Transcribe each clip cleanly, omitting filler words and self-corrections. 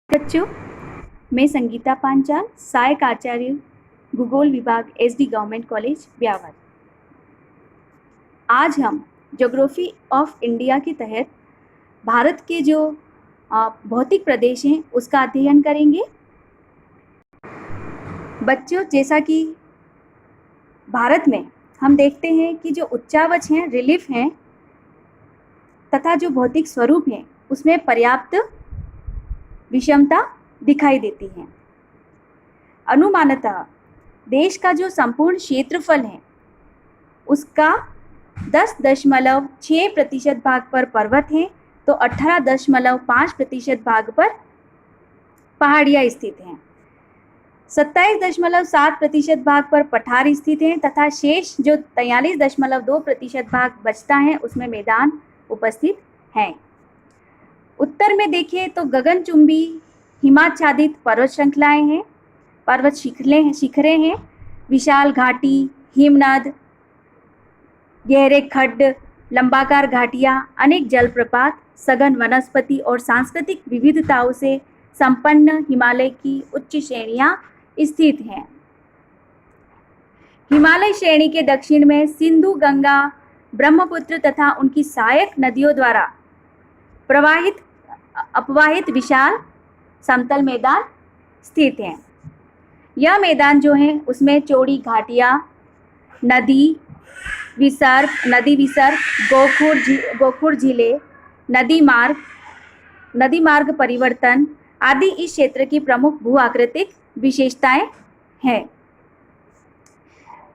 बच्चों, मैं संगीता पांचाल, सहायक आचार्य भूगोल विभाग एसडी गवर्नमेंट कॉलेज ब्यावर। आज हम ज्योग्राफी ऑफ इंडिया के तहत भारत के जो भौतिक प्रदेश हैं उसका अध्ययन करेंगे। बच्चों, जैसा कि भारत में हम देखते हैं कि जो उच्चावच हैं, रिलीफ हैं तथा जो भौतिक स्वरूप हैं उसमें पर्याप्त विषमता दिखाई देती है। अनुमानतः देश का जो संपूर्ण क्षेत्रफल है उसका 10.6% भाग पर पर्वत है तो 18.5% भाग पर पहाड़ियाँ स्थित हैं। 27.7% भाग पर पठार स्थित हैं तथा शेष जो 43.2% भाग बचता है उसमें मैदान उपस्थित हैं। उत्तर में देखें तो गगनचुंबी हिमाच्छादित पर्वत श्रृंखलाएं हैं, पर्वत शिखरें हैं, विशाल घाटी, हिमनद, गहरे खड्ड, लंबाकार घाटियां, अनेक जलप्रपात, सघन वनस्पति और सांस्कृतिक विविधताओं से संपन्न हिमालय की उच्च श्रेणियां स्थित हैं। हिमालय श्रेणी के दक्षिण में सिंधु, गंगा, ब्रह्मपुत्र तथा उनकी सहायक नदियों द्वारा अपवाहित विशाल समतल मैदान स्थित हैं। यह मैदान जो है उसमें चौड़ी घाटियाँ, नदी विसर्ग, गोखुर झीलें, नदी मार्ग परिवर्तन आदि इस क्षेत्र की प्रमुख भू आकृतिक विशेषताएं हैं।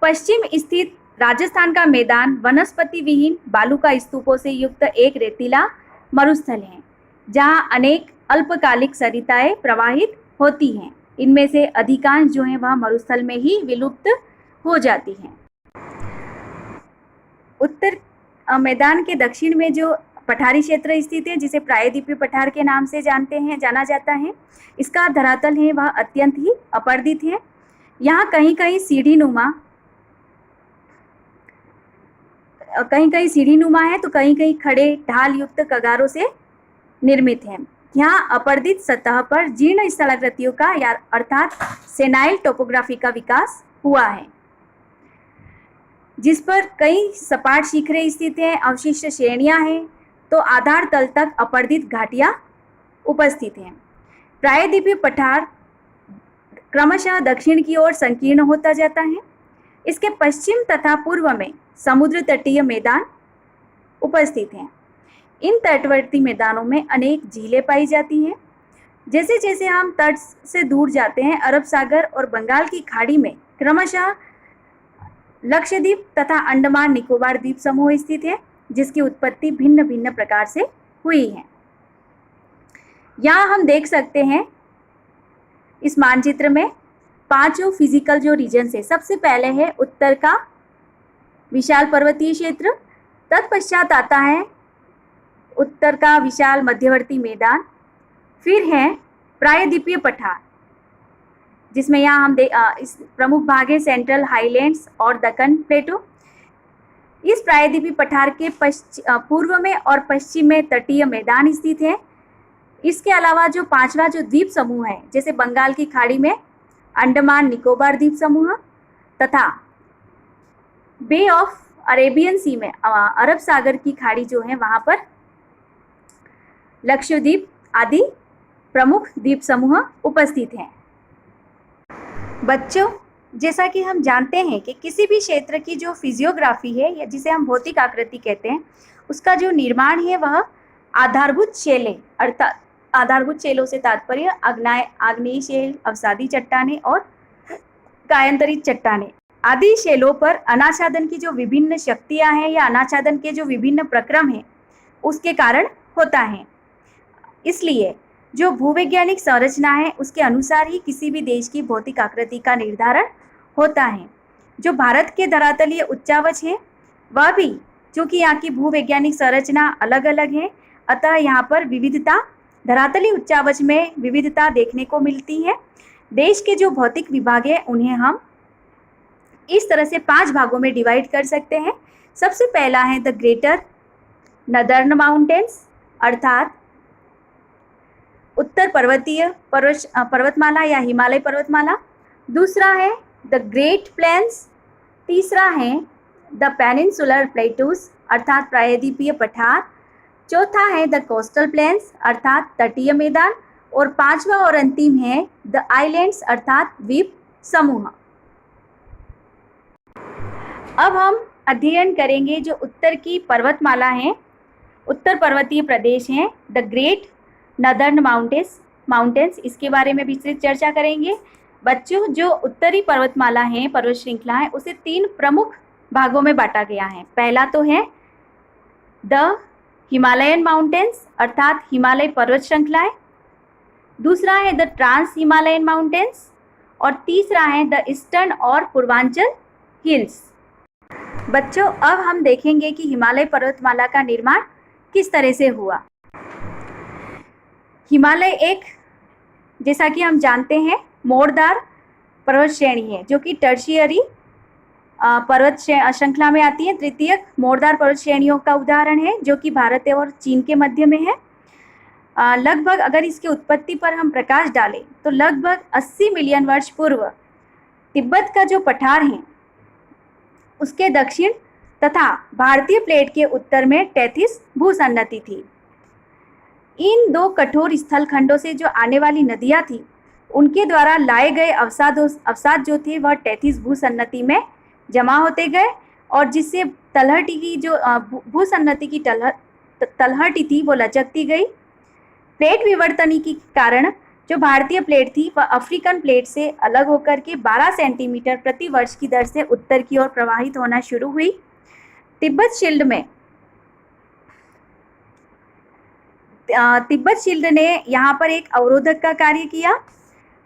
पश्चिम स्थित राजस्थान का मैदान वनस्पति विहीन बालू का स्तूपों से युक्त एक रेतीला मरुस्थल है जहां अनेक अल्पकालिक सरिताएं प्रवाहित होती हैं। इनमें से अधिकांश जो है वह मरुस्थल में ही विलुप्त हो जाती हैं। उत्तर मैदान के दक्षिण में जो पठारी क्षेत्र स्थित है जिसे प्रायद्वीपीय पठार के नाम से जाना जाता है, इसका धरातल है वह अत्यंत ही अपर्दित है। यहाँ कहीं कहीं सीढ़ी नुमा है तो कहीं कहीं खड़े ढाल युक्त कगारों से निर्मित है। यहाँ अपर्दित सतह पर जीर्ण स्थलाकृतियों का अर्थात सेनाइल टोपोग्राफी का विकास हुआ है जिस पर कई सपाट शिखरें स्थित हैं, अवशिष्ट श्रेणियां हैं तो आधार तल तक अपर्दित घाटियां उपस्थित हैं। प्रायद्वीपीय पठार क्रमशः दक्षिण की ओर संकीर्ण होता जाता है। इसके पश्चिम तथा पूर्व में समुद्र तटीय मैदान उपस्थित हैं। इन तटवर्ती मैदानों में अनेक झीलें पाई जाती हैं। जैसे जैसे हम तट से दूर जाते हैं, अरब सागर और बंगाल की खाड़ी में क्रमशः लक्षद्वीप तथा अंडमान निकोबार द्वीप समूह स्थित है जिसकी उत्पत्ति भिन्न भिन्न प्रकार से हुई है। यहाँ हम देख सकते हैं इस मानचित्र में पांचों फिजिकल जो रीजन्स है। सबसे पहले है उत्तर का विशाल पर्वतीय क्षेत्र, तत्पश्चात आता है उत्तर का विशाल मध्यवर्ती मैदान, फिर है प्रायद्वीपीय पठार जिसमें यहाँ हम इस प्रमुख भाग है सेंट्रल हाईलैंड्स और दक्कन प्लेटो। इस प्रायद्वीपीय पठार के पूर्व में और पश्चिम में तटीय मैदान स्थित है। इसके अलावा जो पांचवा जो द्वीप समूह है जैसे बंगाल की खाड़ी में अंडमान निकोबार द्वीप समूह तथा बे ऑफ अरेबियन सी में अरब सागर की खाड़ी जो है वहाँ पर लक्षद्वीप आदि प्रमुख द्वीप समूह उपस्थित हैं। बच्चों, जैसा कि हम जानते हैं कि किसी भी क्षेत्र की जो फिजियोग्राफी है या जिसे हम भौतिक आकृति कहते हैं उसका जो निर्माण है वह आधारभूत शैलें अर्थात आधारभूत शैलों से तात्पर्य आग्नेय शैल, अवसादी चट्टानें और कायांतरित चट्टानें आदि शैलों पर अनाच्छादन की जो विभिन्न शक्तियां हैं या अनाच्छादन के जो विभिन्न प्रक्रम हैं उसके कारण होता है। इसलिए जो भूवैज्ञानिक संरचना है उसके अनुसार ही किसी भी देश की भौतिक आकृति का निर्धारण होता है। जो भारत के धरातलीय उच्चावच है वह भी चूँकि यहाँ की भूवैज्ञानिक संरचना अलग अलग है अतः यहाँ पर धरातलीय उच्चावच में विविधता देखने को मिलती है। देश के जो भौतिक विभाग है उन्हें हम इस तरह से 5 भागों में डिवाइड कर सकते हैं। सबसे पहला है द ग्रेटर नदर्न माउंटेन्स अर्थात उत्तर पर्वतीय पर्वतमाला या हिमालय पर्वतमाला। दूसरा है द ग्रेट प्लेन्स। तीसरा है द पेनिनसुलर प्लेटूज अर्थात प्रायद्वीपीय पठार। चौथा है द कोस्टल प्लेन्स अर्थात तटीय मैदान। और पांचवा और अंतिम है द आइलैंड्स अर्थात द्वीप समूह। अब हम अध्ययन करेंगे जो उत्तर की पर्वतमाला है, उत्तर पर्वतीय प्रदेश हैं, द ग्रेट नदर्न माउंटेन्स, इसके बारे में विस्तृत चर्चा करेंगे। बच्चों, जो उत्तरी पर्वतमाला है, पर्वत श्रृंखला है, उसे 3 प्रमुख भागों में बांटा गया है। पहला तो है द हिमालयन माउंटेन्स अर्थात हिमालय पर्वत श्रृंखलाएं। दूसरा है द ट्रांस हिमालयन माउंटेन्स और तीसरा है द ईस्टर्न और पूर्वांचल हिल्स। बच्चों, अब हम देखेंगे कि हिमालय पर्वतमाला का निर्माण किस तरह से हुआ। हिमालय एक, जैसा कि हम जानते हैं, मोड़दार पर्वत श्रेणी है जो कि टर्शियरी पर्वत श्रृंखला में आती है। तृतीयक मोड़दार पर्वत श्रेणियों का उदाहरण है जो कि भारत और चीन के मध्य में है। लगभग अगर इसकी उत्पत्ति पर हम प्रकाश डालें तो लगभग 80 मिलियन वर्ष पूर्व तिब्बत का जो पठार है उसके दक्षिण तथा भारतीय प्लेट के उत्तर में टैथिस भूसन्नति थी। इन 2 कठोर स्थलखंडों से जो आने वाली नदियां थी उनके द्वारा लाए गए अवसाद जो थे वह टैथिस भूसन्नति में जमा होते गए और जिससे तलहटी की जो भूसन्नति की तलहटी थी वो लचकती गई। प्लेट विवर्तनी के कारण जो भारतीय प्लेट थी वह अफ्रीकन प्लेट से अलग होकर के 12 सेंटीमीटर प्रति वर्ष की दर से उत्तर की ओर प्रवाहित होना शुरू हुई। तिब्बत शील्ड ने यहाँ पर एक अवरोधक का कार्य किया।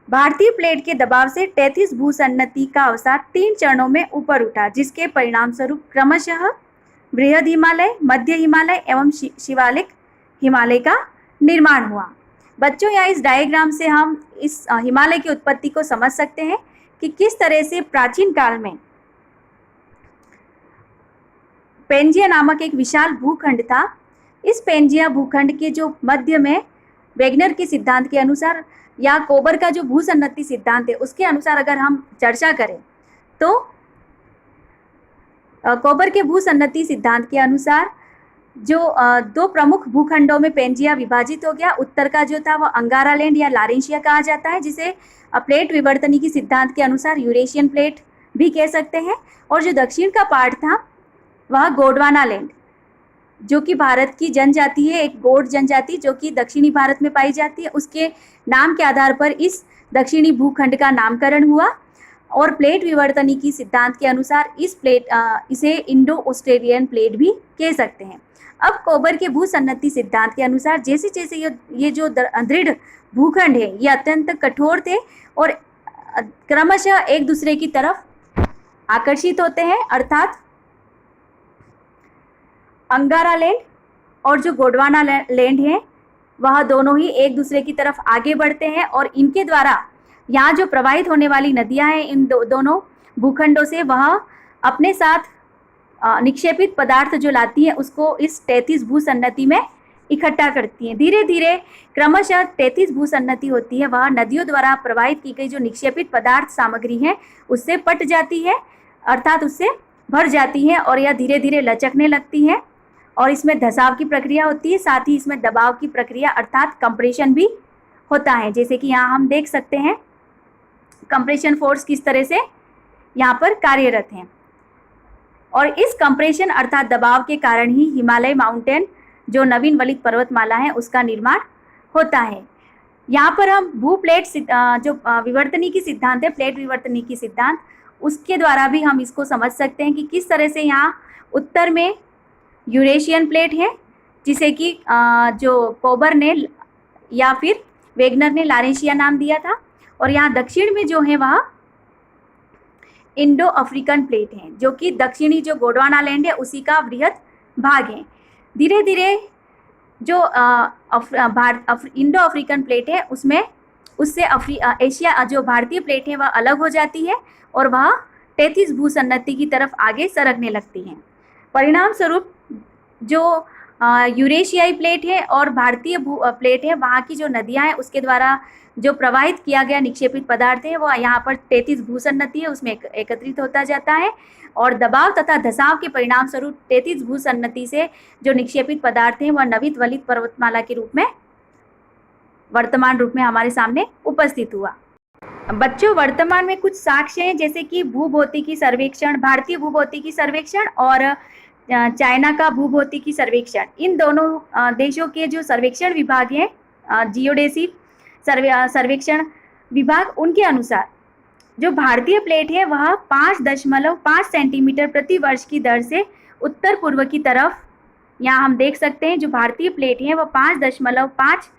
भारतीय प्लेट के दबाव से टैथिस भूसन्नति का अवसाद 3 चरणों में ऊपर उठा, जिसके परिणाम स्वरूप क्रमशः बृहद हिमालय, मध्य हिमालय एवं शिवालिक हिमालय का निर्माण हुआ। बच्चों, यहाँ इस डायग्राम से हम इस हिमालय की उत्पत्ति को समझ सकते हैं कि किस तरह से प्राचीन काल में पेंजिया नामक एक विशाल भूखंड था। इस पेंजिया भूखंड के जो मध्य में वेगनर के सिद्धांत के अनुसार या कोबर का जो भूसन्नति सिद्धांत है उसके अनुसार अगर हम चर्चा करें तो कोबर के भूसन्नति सिद्धांत के अनुसार जो 2 प्रमुख भूखंडों में पेंजिया विभाजित हो गया। उत्तर का जो था वह अंगारा लैंड या लारेंशिया कहा जाता है, जिसे प्लेट विवर्तनी की सिद्धांत के अनुसार यूरेशियन प्लेट भी कह सकते हैं। और जो दक्षिण का पार्ट था वह गोंडवाना लैंड, जो कि भारत की जनजाति है, एक गोंड जनजाति जो कि दक्षिणी भारत में पाई जाती है, उसके नाम के आधार पर इस दक्षिणी भूखंड का नामकरण हुआ। और प्लेट विवर्तनी की सिद्धांत के अनुसार इसे इंडो ऑस्ट्रेलियन प्लेट भी कह सकते हैं। अब कोबर के भूसन्नति सिद्धांत के अनुसार जैसे जैसे ये जो दृढ़ भूखंड है ये अत्यंत कठोर थे और क्रमशः एक दूसरे की तरफ आकर्षित होते हैं, अर्थात अंगारा लैंड और जो गोंडवाना लैंड है वह दोनों ही एक दूसरे की तरफ आगे बढ़ते हैं और इनके द्वारा यहाँ जो प्रवाहित होने वाली नदियाँ हैं इन दोनों भूखंडों से वह अपने साथ निक्षेपित पदार्थ जो लाती है उसको इस टैथिस भूसन्नति में इकट्ठा करती हैं। धीरे धीरे क्रमशः टैथिस भूसन्नति होती है वह नदियों द्वारा प्रवाहित की गई जो निक्षेपित पदार्थ सामग्री है उससे पट जाती है, अर्थात उससे भर जाती है और यह धीरे धीरे लचकने लगती है और इसमें धसाव की प्रक्रिया होती है, साथ ही इसमें दबाव की प्रक्रिया अर्थात कंप्रेशन भी होता है। जैसे कि यहाँ हम देख सकते हैं कंप्रेशन फोर्स किस तरह से यहाँ पर कार्यरत हैं और इस कंप्रेशन अर्थात दबाव के कारण ही हिमालय माउंटेन जो नवीन वलित पर्वतमाला है उसका निर्माण होता है। यहाँ पर हम भूप्लेट जो विवर्तनी की सिद्धांत है, प्लेट विवर्तनी की सिद्धांत, उसके द्वारा भी हम इसको समझ सकते हैं कि किस तरह से यहाँ उत्तर में यूरेशियन प्लेट है जिसे कि जो कोबर ने या फिर वेगनर ने लारेंशिया नाम दिया था और यहाँ दक्षिण में जो है वह इंडो अफ्रीकन प्लेट है जो कि दक्षिणी जो गोंडवाना लैंड है उसी का वृहद भाग है। धीरे धीरे जो इंडो अफ्रीकन प्लेट है उससे एशिया जो भारतीय प्लेट है वह अलग हो जाती है और वह टैथिस भूसन्नति की तरफ आगे सरकने लगती हैं। परिणाम स्वरूप जो यूरेशियाई प्लेट है और भारतीय प्लेट है, वहाँ की जो नदियाँ हैं उसके द्वारा जो प्रवाहित किया गया निक्षेपित पदार्थ है वो यहाँ पर 33 भूसन्नति है उसमें एकत्रित होता जाता है, और दबाव तथा धसाव के परिणाम स्वरूप 33 भूसन्नति से जो निक्षेपित पदार्थ हैं वह नवीन वलित पर्वतमाला के रूप में वर्तमान रूप में हमारे सामने उपस्थित हुआ। बच्चों, वर्तमान में कुछ साक्ष्य हैं जैसे कि भूभौतिकी सर्वेक्षण, भारतीय भूभौतिकी सर्वेक्षण और चाइना का भूभौतिकी सर्वेक्षण। इन दोनों देशों के जो सर्वेक्षण विभाग हैं, जियोडेसी सर्वेक्षण विभाग, उनके अनुसार जो भारतीय प्लेट है वह 5.5 सेंटीमीटर प्रति वर्ष की दर से उत्तर पूर्व की तरफ, यहाँ हम देख सकते हैं जो भारतीय प्लेट है वह 5.5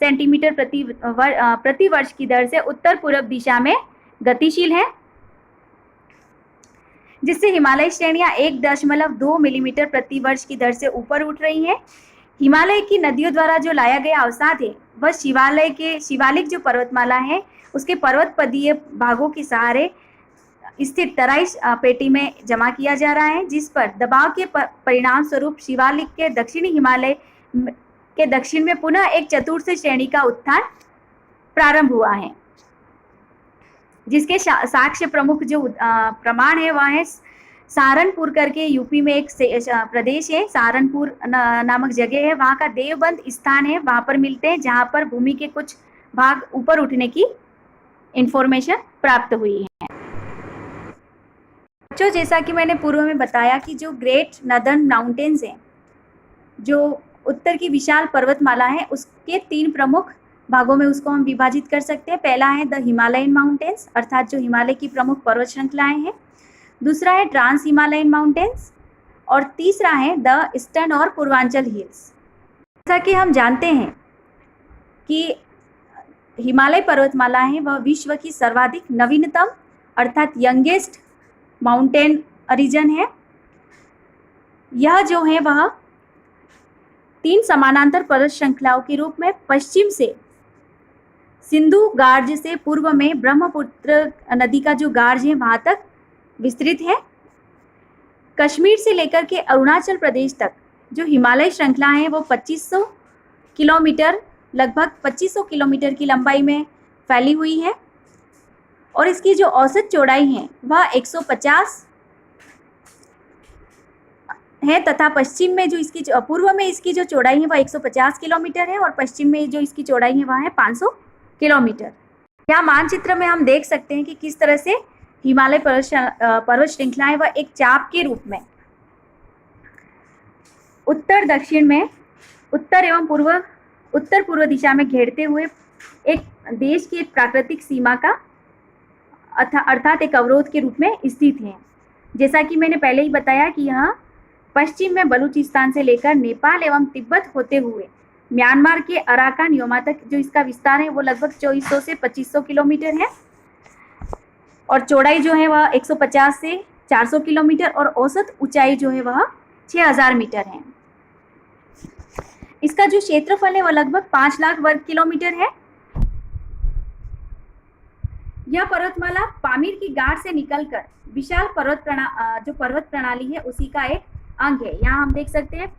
सेंटीमीटर प्रति वर्ष की दर से उत्तर पूर्व दिशा में गतिशील है, जिससे हिमालय श्रेणियां 1.2 मिलीमीटर प्रति वर्ष की दर से ऊपर उठ रही हैं। हिमालय की नदियों द्वारा जो लाया गया अवसाद है वह शिवालिक जो पर्वतमाला है उसके पर्वतपदीय भागों के सहारे स्थित तराई पेटी में जमा किया जा रहा है, जिस पर दबाव के परिणाम स्वरूप शिवालिक के दक्षिणी हिमालय के दक्षिण में पुनः एक चतुर्थ श्रेणी का उत्थान प्रारंभ हुआ है, जिसके साक्ष्य प्रमुख जो प्रमाण है वह है सहारनपुर करके यूपी में एक प्रदेश है, सहारनपुर नामक जगह है, वहाँ का देवबंद स्थान है, वहाँ पर मिलते हैं जहाँ पर भूमि के कुछ भाग ऊपर उठने की इंफॉर्मेशन प्राप्त हुई है। बच्चों, जैसा कि मैंने पूर्व में बताया कि जो ग्रेट नदर्न माउंटेन्स हैं, जो उत्तर की विशाल पर्वतमाला है, उसके 3 प्रमुख भागों में उसको हम विभाजित कर सकते हैं। पहला है द हिमालयन माउंटेन्स, अर्थात जो हिमालय की प्रमुख पर्वत श्रृंखलाएं हैं। दूसरा है ट्रांस हिमालयन माउंटेन्स और तीसरा है द ईस्टर्न और पूर्वांचल हिल्स। जैसा कि हम जानते हैं कि हिमालय पर्वतमाला है वह विश्व की सर्वाधिक नवीनतम अर्थात यंगेस्ट माउंटेन रीजन है। यह जो है वह 3 समानांतर पर्वत श्रृंखलाओं के रूप में पश्चिम से सिंधु गार्ज से पूर्व में ब्रह्मपुत्र नदी का जो गार्ज है वहाँ तक विस्तृत है। कश्मीर से लेकर के अरुणाचल प्रदेश तक जो हिमालय श्रृंखला है वो 2500 किलोमीटर, लगभग 2500 किलोमीटर की लंबाई में फैली हुई है, और इसकी जो औसत चौड़ाई है वह 150 है, तथा पश्चिम में जो इसकी पूर्व में इसकी जो चौड़ाई है वह 150 किलोमीटर है और पश्चिम में जो इसकी चौड़ाई है वह है 500 किलोमीटर। यहाँ मानचित्र में हम देख सकते हैं कि किस तरह से हिमालय पर्वत श्रृंखलाएं वह एक चाप के रूप में उत्तर दक्षिण में उत्तर एवं उत्तर पूर्व दिशा में घेरते हुए एक देश की एक प्राकृतिक सीमा का अर्थात एक अवरोध के रूप में स्थित है। जैसा कि मैंने पहले ही बताया कि यहाँ पश्चिम में बलूचिस्तान से लेकर नेपाल एवं तिब्बत होते हुए म्यांमार के अराकान योमा तक जो इसका विस्तार है वो लगभग 2400 से 2500 किलोमीटर है, और चौड़ाई जो है वह 150 से 400 किलोमीटर और औसत ऊंचाई जो है वह 6000 मीटर है। इसका जो क्षेत्रफल है वह लगभग 5 लाख वर्ग किलोमीटर है। यह पर्वतमाला पामीर की गाढ़ से निकलकर विशाल जो पर्वत प्रणाली है उसी का एक अंग है। यहाँ हम देख सकते हैं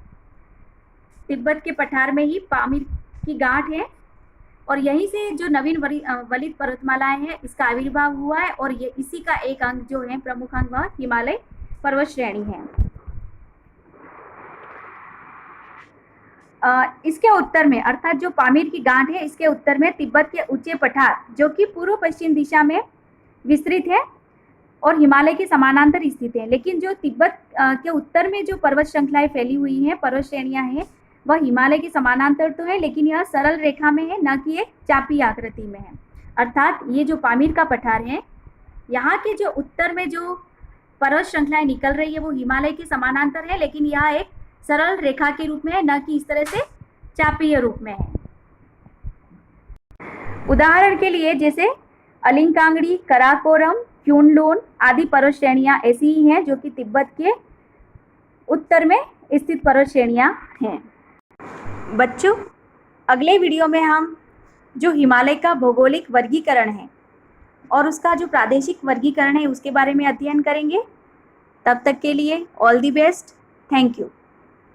तिब्बत के पठार में ही पामीर की गांठ है, और यहीं से जो नवीन वलित पर्वतमालाएं हैं इसका आविर्भाव हुआ है, और ये इसी का एक अंग जो है प्रमुख अंग वह हिमालय पर्वत श्रेणी है। इसके उत्तर में अर्थात जो पामीर की गांठ है इसके उत्तर में तिब्बत के ऊंचे पठार जो कि पूर्व पश्चिम दिशा में विस्तृत है और हिमालय के समानांतर स्थित है। लेकिन जो तिब्बत के उत्तर में जो पर्वत श्रृंखलाएं फैली हुई हैं, पर्वत श्रेणियां हैं, वह हिमालय के समानांतर तो है लेकिन यह सरल रेखा में है, न कि एक चापी आकृति में है। अर्थात ये जो पामीर का पठार है, यहाँ के जो उत्तर में जो पर्वत श्रृंखलाएं निकल रही है वो हिमालय के समानांतर है, लेकिन यह एक सरल रेखा के रूप में है, न कि इस तरह से चापीय रूप में है। उदाहरण के लिए जैसे अलिंकांगड़ी, कराकोरम, क्यूनलून आदि पर्वत श्रेणियां ऐसी ही हैं जो कि तिब्बत के उत्तर में स्थित पर्वत श्रेणियां हैं। बच्चों, अगले वीडियो में हम जो हिमालय का भौगोलिक वर्गीकरण है और उसका जो प्रादेशिक वर्गीकरण है उसके बारे में अध्ययन करेंगे। तब तक के लिए all the best. Thank you.